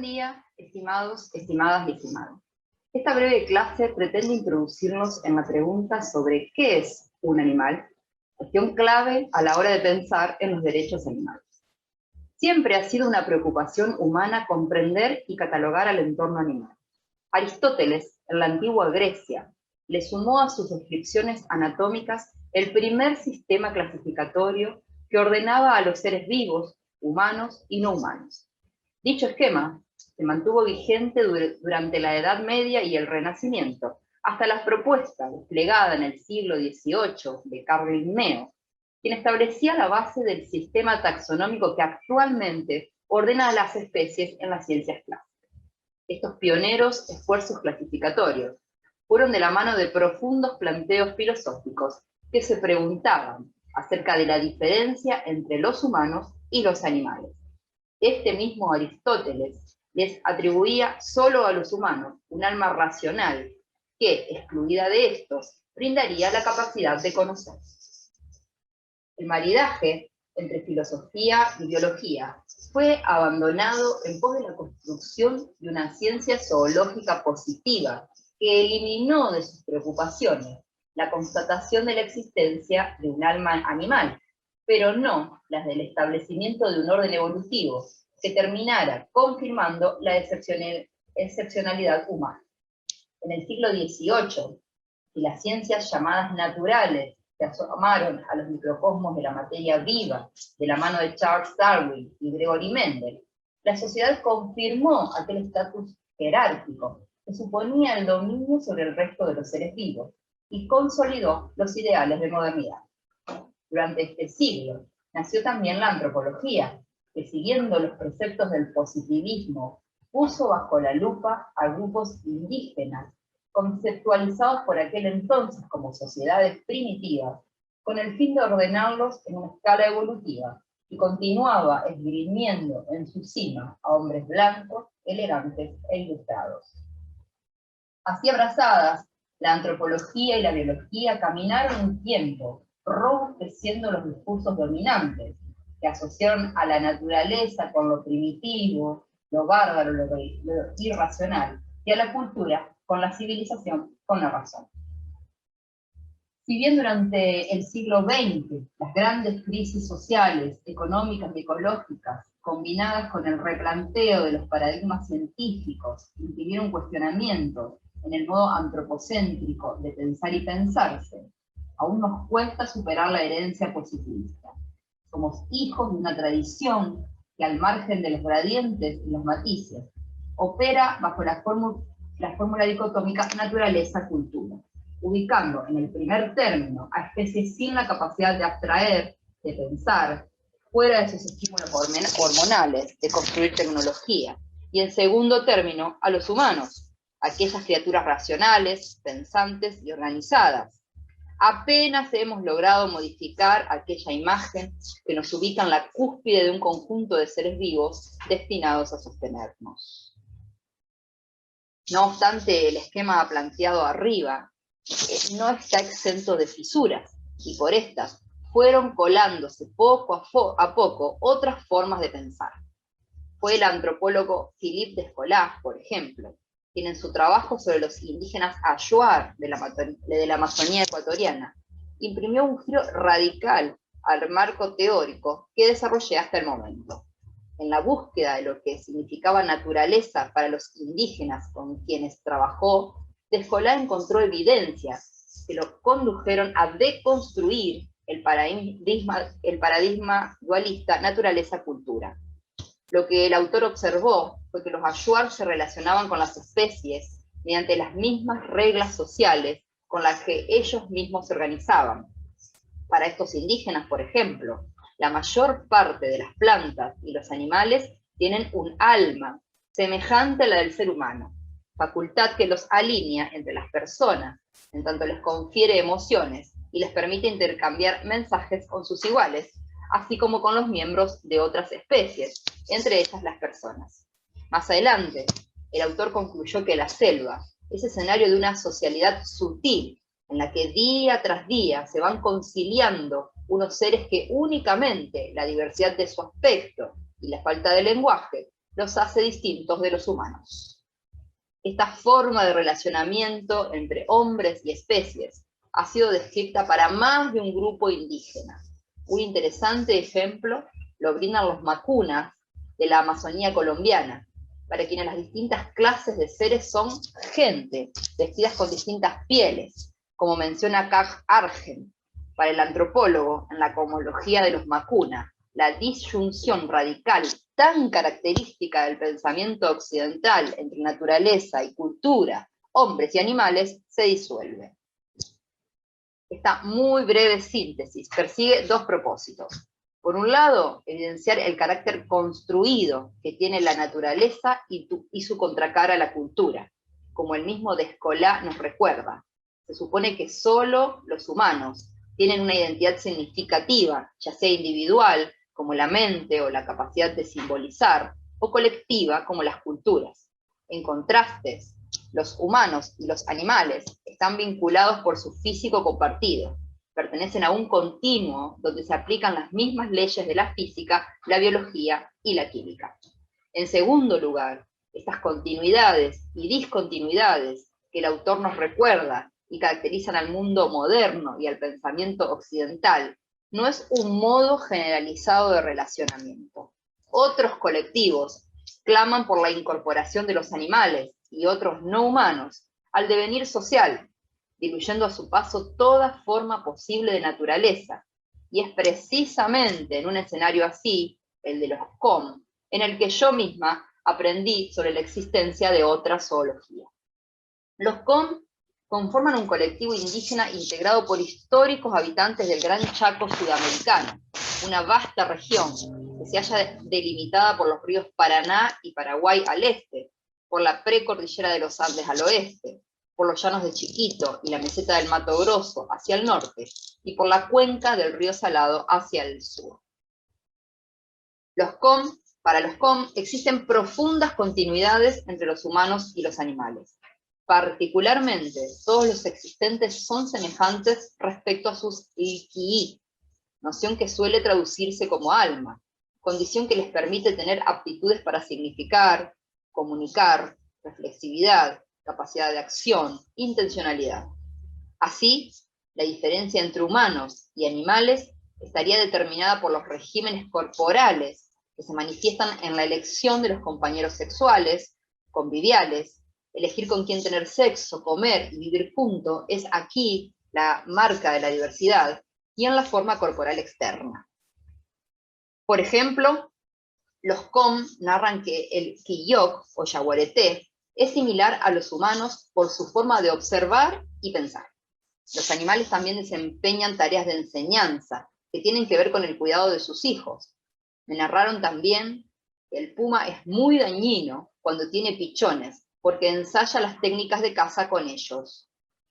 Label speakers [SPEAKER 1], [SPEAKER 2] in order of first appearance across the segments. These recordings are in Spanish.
[SPEAKER 1] día, estimados, estimadas y estimados. Esta breve clase pretende introducirnos en la pregunta sobre qué es un animal, cuestión clave a la hora de pensar en los derechos animales. Siempre ha sido una preocupación humana comprender y catalogar al entorno animal. Aristóteles, en la antigua Grecia, le sumó a sus descripciones anatómicas el primer sistema clasificatorio que ordenaba a los seres vivos, humanos y no humanos. Dicho esquema se mantuvo vigente durante la Edad Media y el Renacimiento, hasta la propuesta desplegada en el siglo XVIII de Carl Linneo, quien establecía la base del sistema taxonómico que actualmente ordena a las especies en las ciencias clásicas. Estos pioneros esfuerzos clasificatorios fueron de la mano de profundos planteos filosóficos que se preguntaban acerca de la diferencia entre los humanos y los animales. Este mismo Aristóteles les atribuía solo a los humanos un alma racional que, excluida de estos, brindaría la capacidad de conocer. El maridaje entre filosofía y biología fue abandonado en pos de la construcción de una ciencia zoológica positiva que eliminó de sus preocupaciones la constatación de la existencia de un alma animal, pero no las del establecimiento de un orden evolutivo que terminara confirmando la excepcionalidad humana. En el siglo XVIII, y las ciencias llamadas naturales se asomaron a los microcosmos de la materia viva de la mano de Charles Darwin y Gregory Mendel, la sociedad confirmó aquel estatus jerárquico que suponía el dominio sobre el resto de los seres vivos y consolidó los ideales de modernidad. Durante este siglo nació también la antropología, que siguiendo los preceptos del positivismo puso bajo la lupa a grupos indígenas conceptualizados por aquel entonces como sociedades primitivas, con el fin de ordenarlos en una escala evolutiva, y continuaba esgrimiendo en su cima a hombres blancos, elegantes e ilustrados. Así abrazadas, la antropología y la biología caminaron un tiempo, robusteciendo los discursos dominantes, que asociaron a la naturaleza con lo primitivo, lo bárbaro, lo irracional, y a la cultura con la civilización, con la razón. Si bien durante el siglo XX las grandes crisis sociales, económicas y ecológicas, combinadas con el replanteo de los paradigmas científicos, impidieron cuestionamientos en el modo antropocéntrico de pensar y pensarse, aún nos cuesta superar la herencia positivista. Somos hijos de una tradición que, al margen de los gradientes y los matices, opera bajo la fórmula dicotómica naturaleza-cultura, ubicando en el primer término a especies sin la capacidad de abstraer, de pensar, fuera de sus estímulos hormonales, de construir tecnología, y en segundo término a los humanos, aquellas criaturas racionales, pensantes y organizadas. Apenas hemos logrado modificar aquella imagen que nos ubica en la cúspide de un conjunto de seres vivos destinados a sostenernos. No obstante, el esquema planteado arriba no está exento de fisuras, y por estas fueron colándose poco a poco otras formas de pensar. Fue el antropólogo Philippe Descola, por ejemplo, quien en su trabajo sobre los indígenas Achuar de la Amazonía ecuatoriana imprimió un giro radical al marco teórico que desarrollé hasta el momento. En la búsqueda de lo que significaba naturaleza para los indígenas con quienes trabajó, Descola encontró evidencias que lo condujeron a deconstruir el paradigma dualista naturaleza-cultura. Lo que el autor observó fue que los Achuar se relacionaban con las especies mediante las mismas reglas sociales con las que ellos mismos se organizaban. Para estos indígenas, por ejemplo, la mayor parte de las plantas y los animales tienen un alma semejante a la del ser humano, facultad que los alinea entre las personas, en tanto les confiere emociones y les permite intercambiar mensajes con sus iguales, así como con los miembros de otras especies, entre ellas las personas. Más adelante, el autor concluyó que la selva es escenario de una socialidad sutil, en la que día tras día se van conciliando unos seres que únicamente la diversidad de su aspecto y la falta de lenguaje los hace distintos de los humanos. Esta forma de relacionamiento entre hombres y especies ha sido descrita para más de un grupo indígena. Un interesante ejemplo lo brindan los macunas de la Amazonía colombiana, para quienes las distintas clases de seres son gente, vestidas con distintas pieles, como menciona Kaj Argen. Para el antropólogo, en la cosmología de los macuna, la disyunción radical tan característica del pensamiento occidental entre naturaleza y cultura, hombres y animales, se disuelve. Esta muy breve síntesis persigue dos propósitos. Por un lado, evidenciar el carácter construido que tiene la naturaleza y su contracara la cultura, como el mismo Descola nos recuerda. Se supone que solo los humanos tienen una identidad significativa, ya sea individual, como la mente o la capacidad de simbolizar, o colectiva, como las culturas. En contrastes, los humanos y los animales están vinculados por su físico compartido, pertenecen a un continuo donde se aplican las mismas leyes de la física, la biología y la química. En segundo lugar, estas continuidades y discontinuidades que el autor nos recuerda y caracterizan al mundo moderno y al pensamiento occidental, no es un modo generalizado de relacionamiento. Otros colectivos claman por la incorporación de los animales y otros no humanos al devenir social, diluyendo a su paso toda forma posible de naturaleza. Y es precisamente en un escenario así, el de los COM, en el que yo misma aprendí sobre la existencia de otra zoología. Los COM conforman un colectivo indígena integrado por históricos habitantes del Gran Chaco sudamericano, una vasta región que se halla delimitada por los ríos Paraná y Paraguay al este, por la precordillera de los Andes al oeste, por los llanos de Chiquito y la meseta del Mato Grosso hacia el norte, y por la cuenca del río Salado hacia el sur. Para los COM existen profundas continuidades entre los humanos y los animales. Particularmente, todos los existentes son semejantes respecto a sus iki'i, noción que suele traducirse como alma, condición que les permite tener aptitudes para significar, comunicar, reflexividad, capacidad de acción, intencionalidad. Así, la diferencia entre humanos y animales estaría determinada por los regímenes corporales que se manifiestan en la elección de los compañeros sexuales, conviviales, elegir con quién tener sexo, comer y vivir junto es aquí la marca de la diversidad, y en la forma corporal externa. Por ejemplo, los COM narran que el quillok o yaguareté es similar a los humanos por su forma de observar y pensar. Los animales también desempeñan tareas de enseñanza que tienen que ver con el cuidado de sus hijos. Me narraron también que el puma es muy dañino cuando tiene pichones, porque ensaya las técnicas de caza con ellos.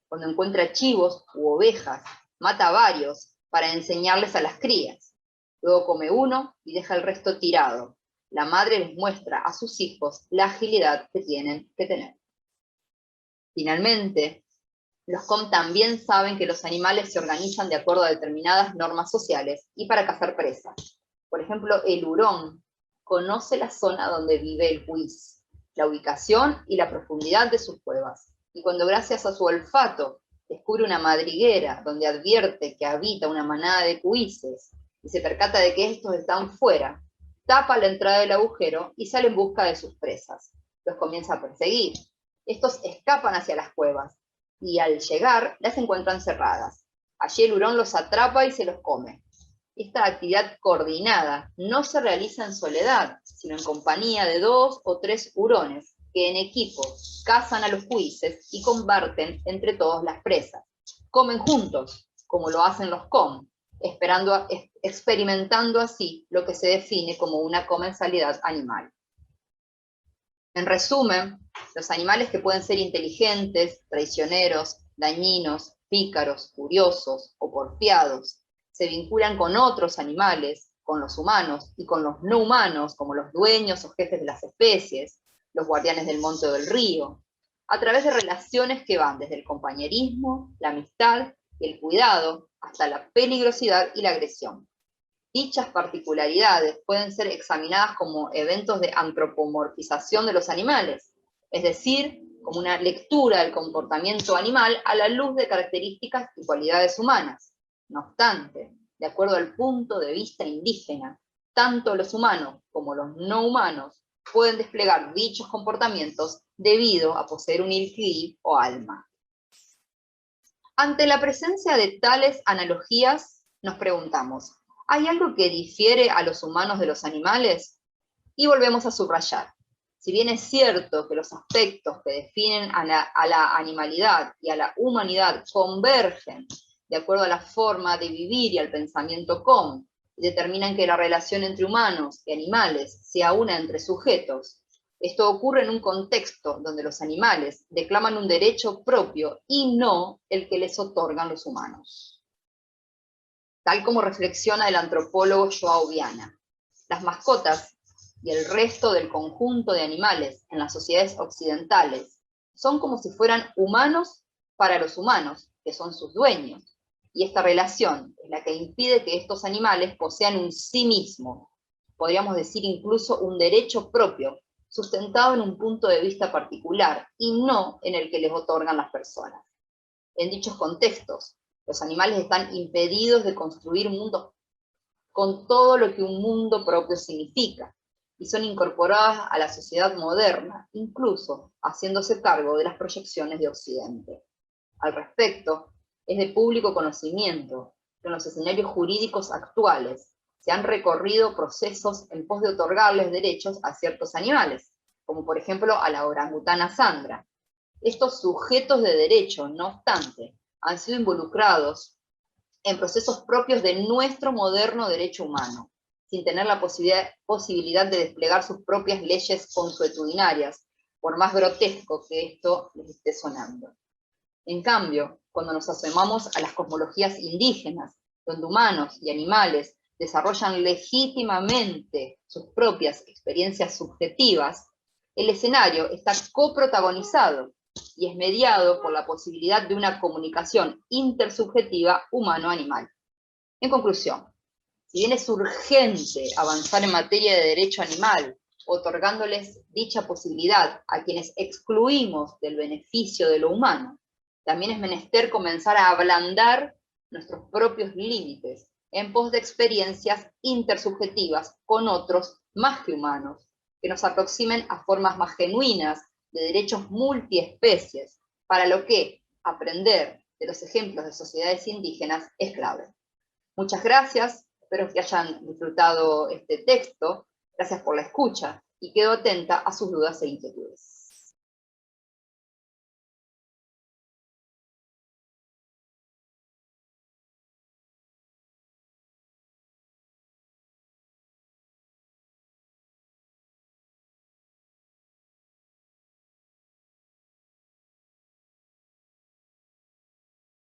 [SPEAKER 1] Cuando encuentra chivos u ovejas, mata a varios para enseñarles a las crías. Luego come uno y deja el resto tirado. La madre les muestra a sus hijos la agilidad que tienen que tener. Finalmente, los COM también saben que los animales se organizan de acuerdo a determinadas normas sociales y para cazar presas. Por ejemplo, el hurón conoce la zona donde vive el cuis, la ubicación y la profundidad de sus cuevas. Y cuando gracias a su olfato descubre una madriguera donde advierte que habita una manada de cuises y se percata de que estos están fuera, tapa la entrada del agujero y sale en busca de sus presas. Los comienza a perseguir. Estos escapan hacia las cuevas y al llegar las encuentran cerradas. Allí el hurón los atrapa y se los come. Esta actividad coordinada no se realiza en soledad, sino en compañía de 2 o 3 hurones, que en equipo cazan a los cuises y comparten entre todos las presas. Comen juntos, como lo hacen los COM, experimentando así lo que se define como una comensalidad animal. En resumen, los animales que pueden ser inteligentes, traicioneros, dañinos, pícaros, curiosos o porfiados, se vinculan con otros animales, con los humanos y con los no humanos, como los dueños o jefes de las especies, los guardianes del monte o del río, a través de relaciones que van desde el compañerismo, la amistad y el cuidado, hasta la peligrosidad y la agresión. Dichas particularidades pueden ser examinadas como eventos de antropomorfización de los animales, es decir, como una lectura del comportamiento animal a la luz de características y cualidades humanas. No obstante, de acuerdo al punto de vista indígena, tanto los humanos como los no humanos pueden desplegar dichos comportamientos debido a poseer un ilkiri o alma. Ante la presencia de tales analogías, nos preguntamos, ¿hay algo que difiere a los humanos de los animales? Y volvemos a subrayar. Si bien es cierto que los aspectos que definen a la animalidad y a la humanidad convergen de acuerdo a la forma de vivir y al pensamiento común, y determinan que la relación entre humanos y animales sea una entre sujetos, esto ocurre en un contexto donde los animales declaman un derecho propio y no el que les otorgan los humanos. Tal como reflexiona el antropólogo Joao Viana, las mascotas y el resto del conjunto de animales en las sociedades occidentales son como si fueran humanos para los humanos, que son sus dueños, y esta relación es la que impide que estos animales posean un sí mismo, podríamos decir incluso un derecho propio, sustentado en un punto de vista particular y no en el que les otorgan las personas. En dichos contextos, los animales están impedidos de construir mundos con todo lo que un mundo propio significa, y son incorporadas a la sociedad moderna, incluso haciéndose cargo de las proyecciones de Occidente. Al respecto, es de público conocimiento que en los escenarios jurídicos actuales se han recorrido procesos en pos de otorgarles derechos a ciertos animales, como por ejemplo a la orangutana Sandra. Estos sujetos de derecho, no obstante, han sido involucrados en procesos propios de nuestro moderno derecho humano, sin tener la posibilidad de desplegar sus propias leyes consuetudinarias, por más grotesco que esto les esté sonando. En cambio, cuando nos asomamos a las cosmologías indígenas, donde humanos y animales desarrollan legítimamente sus propias experiencias subjetivas, el escenario está coprotagonizado y es mediado por la posibilidad de una comunicación intersubjetiva humano-animal. En conclusión, si bien es urgente avanzar en materia de derecho animal, otorgándoles dicha posibilidad a quienes excluimos del beneficio de lo humano, también es menester comenzar a ablandar nuestros propios límites en pos de experiencias intersubjetivas con otros más que humanos, que nos aproximen a formas más genuinas de derechos multiespecies, para lo que aprender de los ejemplos de sociedades indígenas es clave. Muchas gracias, espero que hayan disfrutado este texto, gracias por la escucha y quedo atenta a sus dudas e inquietudes.